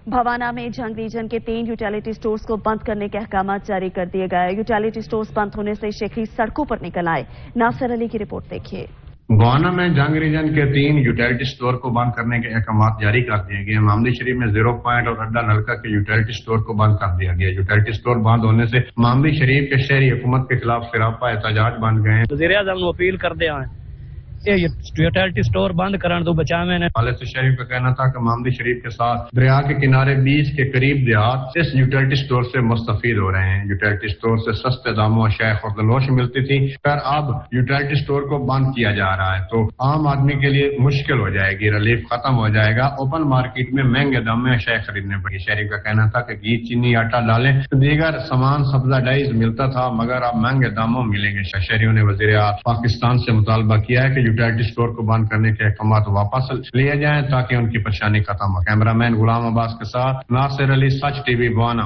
भवाना में जंग रीजन के 3 यूटिलिटी स्टोर्स को बंद करने के अहकामात जारी कर दिए गए। यूटिलिटी स्टोर्स बंद होने से शहरी सड़कों पर निकल आए। नासिर अली की रिपोर्ट देखिए। भवाना में जंग रीजन के 3 यूटिलिटी स्टोर को बंद करने के अहकामात जारी कर दिए गए। मामली शरीफ में 0 पॉइंट और अड्डा नलका के यूटिलिटी स्टोर को बंद कर दिया गया। यूटिलिटी स्टोर बंद होने से मामली शरीफ के शहरी हुकूमत के खिलाफ सरापा एहतजाज बन गए। वज़ीर-ए-आज़म अपील करते हैं ये यूटिलिटी स्टोर बंद करने तो बचा मैंने वाले से शरीफ का कहना था कि मामली शरीफ के साथ दरिया के किनारे 20 के करीब देहात इस यूटिलिटी स्टोर से मुस्तफीद हो रहे हैं। यूटिलिटी स्टोर से सस्ते दामों अशिया खुर्दनोश मिलती थी, पर अब यूटिलिटी स्टोर को बंद किया जा रहा है तो आम आदमी के लिए मुश्किल हो जाएगी, रिलीफ खत्म हो जाएगा। ओपन मार्केट में महंगे दाम में अशिया खरीदने पड़ी। शरीफ का कहना था कि घी, चीनी, आटा, दालें, दीगर सामान सब्सिडाइज मिलता था मगर अब महंगे दामों मिलेंगे। शहरियों ने वज़ीर पाकिस्तान से मुतालबा किया है कि यूटिलिटी स्टोर को बंद करने के अहकामात वापस लिए जाएं ताकि उनकी परेशानी खत्म हो। कैमरामैन गुलाम अब्बास के साथ नासिर अली, सच टीवी, भवाना।